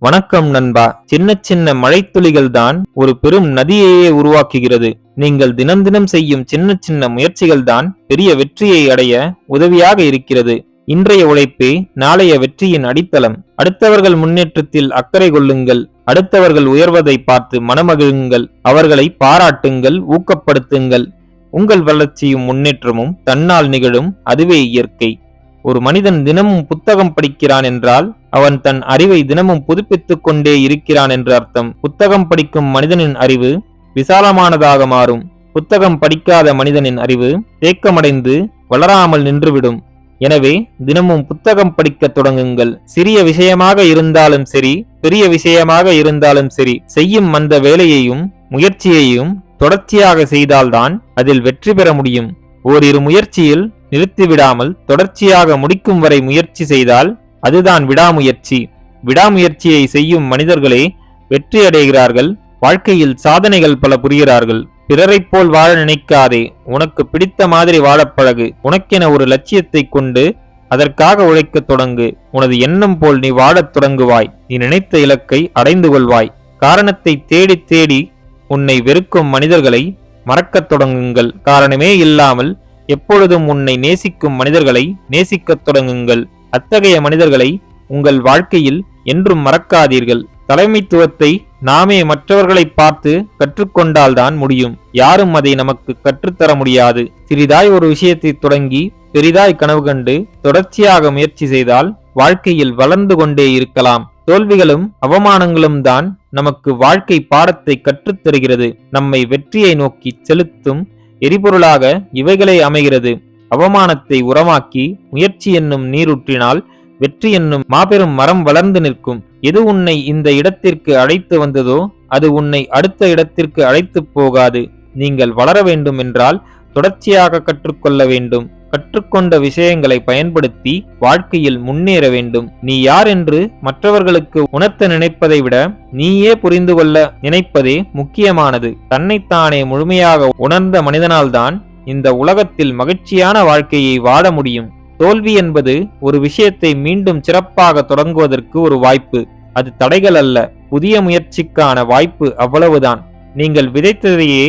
வணக்கம் நண்பா. சின்ன சின்ன மழைத்துளிகள் தான் ஒரு பெரும் நதியையே உருவாக்குகிறது. நீங்கள் தினம் தினம் செய்யும் சின்ன சின்ன முயற்சிகள் தான் பெரிய வெற்றியை அடைய உதவியாக இருக்கிறது. இன்றைய உழைப்பே நாளைய வெற்றியின் அடித்தளம். அடுத்தவர்கள் முன்னேற்றத்தில் அக்கறை கொள்ளுங்கள். அடுத்தவர்கள் உயர்வதை பார்த்து மனமகிழுங்கள். அவர்களை பாராட்டுங்கள், ஊக்கப்படுத்துங்கள். உங்கள் வளர்ச்சியும் முன்னேற்றமும் தன்னால் நிகழும். அதுவே இயற்கை. ஒரு மனிதன் தினமும் புத்தகம் படிக்கிறான் என்றால் அவன் தன் அறிவை தினமும் புதுப்பித்துக் கொண்டே இருக்கிறான் என்று அர்த்தம். புத்தகம் படிக்கும் மனிதனின் அறிவு விசாலமானதாக மாறும். புத்தகம் படிக்காத மனிதனின் அறிவு தேக்கமடைந்து வளராமல் நின்றுவிடும். எனவே தினமும் புத்தகம் படிக்க தொடங்குங்கள். சிறிய விஷயமாக இருந்தாலும் சரி, பெரிய விஷயமாக இருந்தாலும் சரி, செய்யும் அந்த வேலையையும் முயற்சியையும் தொடர்ச்சியாக செய்தால்தான் அதில் வெற்றி பெற முடியும். ஓரிரு முயற்சியில் நிறுத்திவிடாமல் தொடர்ச்சியாக முடிக்கும் வரை முயற்சி செய்தால் அதுதான் விடாமுயற்சி. விடாமுயற்சியை செய்யும் மனிதர்களே வெற்றி அடைகிறார்கள். வாழ்க்கையில் சாதனைகள் பல புரிகிறார்கள். பிறரைப் போல் வாழ நினைக்காதே. உனக்கு பிடித்த மாதிரி வாழப்பழகு. உனக்கென ஒரு லட்சியத்தை கொண்டு அதற்காக உழைக்கத் தொடங்கு. உனது எண்ணம் போல் நீ வாழத் தொடங்குவாய். நீ நினைத்த இலக்கை அடைந்து கொள்வாய். காரணத்தை தேடி தேடி உன்னை வெறுக்கும் மனிதர்களை மறக்கத் தொடங்குங்கள். காரணமே இல்லாமல் எப்பொழுதும் உன்னை நேசிக்கும் மனிதர்களை நேசிக்கத் தொடங்குங்கள். அத்தகைய மனிதர்களை உங்கள் வாழ்க்கையில் என்றும் மறக்காதீர்கள். தலைமைத்துவத்தை நாமே மற்றவர்களை பார்த்து கற்றுக்கொண்டால்தான் முடியும். யாரும் அதை நமக்கு கற்றுத்தர முடியாது. சிறிதாய் ஒரு விஷயத்தை தொடங்கி பெரிதாய் கனவு கண்டு தொடர்ச்சியாக முயற்சி செய்தால் வாழ்க்கையில் வளர்ந்து கொண்டே இருக்கலாம். தோல்விகளும் அவமானங்களும் தான் நமக்கு வாழ்க்கை பாடத்தை கற்றுத்தருகிறது. நம்மை வெற்றியை நோக்கி செலுத்தும் எரிபொருளாக இவைகளே அமைகிறது. அவமானத்தை உரமாக்கி முயற்சி என்னும் நீரூற்றினால் வெற்றி என்னும் மாபெரும் மரம் வளர்ந்து நிற்கும். எது உன்னை இந்த இடத்திற்கு அழைத்து வந்ததோ அது உன்னை அடுத்த இடத்திற்கு அழைத்து போகாது. நீங்கள் வளர வேண்டும் என்றால் தொடர்ச்சியாக கற்றுக்கொள்ள வேண்டும். கற்றுக்கொண்ட விஷயங்களை பயன்படுத்தி வாழ்க்கையில் முன்னேற வேண்டும். நீ யார் என்று மற்றவர்களுக்கு உணர்த்த நினைப்பதை விட நீயே புரிந்து கொள்ள நினைப்பதே முக்கியமானது. தன்னைத்தானே முழுமையாக உணர்ந்த மனிதனால்தான் இந்த உலகத்தில் மகிழ்ச்சியான வாழ்க்கையை வாழ முடியும். தோல்வி என்பது ஒரு விஷயத்தை மீண்டும் சிறப்பாக தொடங்குவதற்கு ஒரு வாய்ப்பு. அது தடைகள் அல்ல, புதிய முயற்சிக்கான வாய்ப்பு, அவ்வளவுதான். நீங்கள் விதைத்ததையே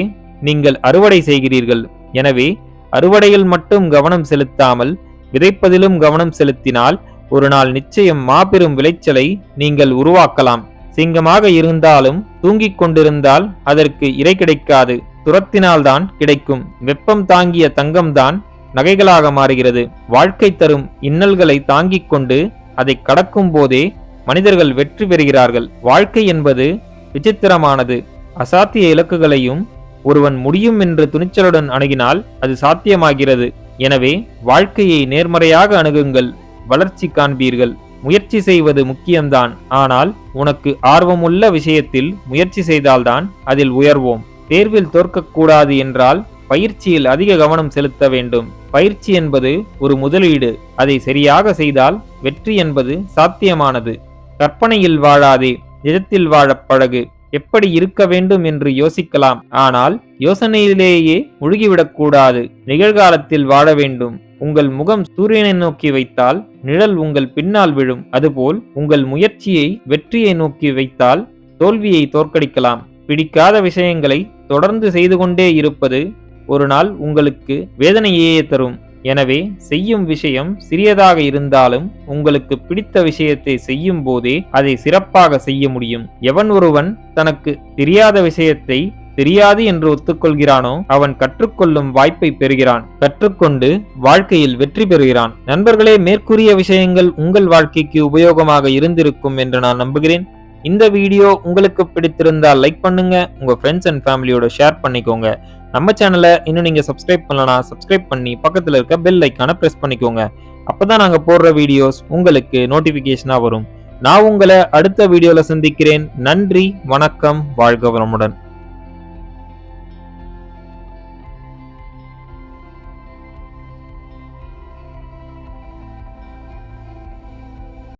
நீங்கள் அறுவடை செய்கிறீர்கள். எனவே அறுவடையில் மட்டும் கவனம் செலுத்தாமல் விதைப்பதிலும் கவனம் செலுத்தினால் ஒரு நாள் நிச்சயம் மாபெரும் விளைச்சலை நீங்கள் உருவாக்கலாம். சிங்கமாக இருந்தாலும் தூங்கிக் கொண்டிருந்தால் அதற்கு இரை கிடைக்காது. துரத்தினால்தான் கிடைக்கும். வெப்பம் தாங்கிய தங்கம்தான் நகைகளாக மாறுகிறது. வாழ்க்கை தரும் இன்னல்களை தாங்கிக் கொண்டு அதை கடக்கும் போதே மனிதர்கள் வெற்றி பெறுகிறார்கள். வாழ்க்கை என்பது விசித்திரமானது. அசாத்திய இலக்குகளையும் ஒருவன் முடியும் என்று துணிச்சலுடன் அணுகினால் அது சாத்தியமாகிறது. எனவே வாழ்க்கையை நேர்மறையாக அணுகுங்கள். வளர்ச்சி காண்பீர்கள். முயற்சி செய்வது முக்கியம்தான். ஆனால் உனக்கு ஆர்வமுள்ள விஷயத்தில் முயற்சி செய்தால்தான் அதில் உயர்வோம். தேர்வில் தோற்கக்கூடாது என்றால் பயிற்சியில் அதிக கவனம் செலுத்த வேண்டும். பயிற்சி என்பது ஒரு முதலீடு. அதை சரியாக செய்தால் வெற்றி என்பது சாத்தியமானது. கற்பனையில் வாழாதே, நிஜத்தில் வாழப் பழகு. எப்படி இருக்க வேண்டும் என்று யோசிக்கலாம். ஆனால் யோசனையிலேயே முழுகிவிடக்கூடாது. நிகழ்காலத்தில் வாழ வேண்டும். உங்கள் முகம் சூரியனை நோக்கி வைத்தால் நிழல் உங்கள் பின்னால் விழும். அதுபோல் உங்கள் முயற்சியை வெற்றியை நோக்கி வைத்தால் தோல்வியை தோற்கடிக்கலாம். பிடிக்காத விஷயங்களை தொடர்ந்து செய்து கொண்டே இருப்பது ஒரு நாள் உங்களுக்கு வேதனையே தரும். எனவே செய்யும் விஷயம் சிறியதாக இருந்தாலும் உங்களுக்கு பிடித்த விஷயத்தை செய்யும் போதே அதை சிறப்பாக செய்ய முடியும். எவன் ஒருவன் தனக்கு தெரியாத விஷயத்தை தெரியாது என்று ஒத்துக்கொள்கிறானோ அவன் கற்றுக்கொள்ளும் வாய்ப்பை பெறுகிறான். கற்றுக்கொண்டு வாழ்க்கையில் வெற்றி பெறுகிறான். நண்பர்களே, மேற்கூறிய விஷயங்கள் உங்கள் வாழ்க்கைக்கு உபயோகமாக இருந்திருக்கும் என்று நான் நம்புகிறேன். இந்த வீடியோ உங்களுக்கு பிடித்திருந்தால் லைக் பண்ணுங்க. உங்க ஃப்ரெண்ட்ஸ் அண்ட் ஃபேமிலியோட ஷேர் பண்ணிக்கோங்க. நம்ம சேனலை இன்னும் நீங்க சப்ஸ்கிரைப் பண்ணலனா சப்ஸ்கிரைப் பண்ணி பக்கத்துல இருக்க பெல் ஐக்கானை பிரஸ் பண்ணிக்கோங்க. அப்பதான் நாங்க போடுற வீடியோஸ் உங்களுக்கு நோட்டிபிகேஷனா வரும். நான் உங்களை அடுத்த வீடியோல சந்திக்கிறேன். நன்றி, வணக்கம், வாழ்க வளமுடன்.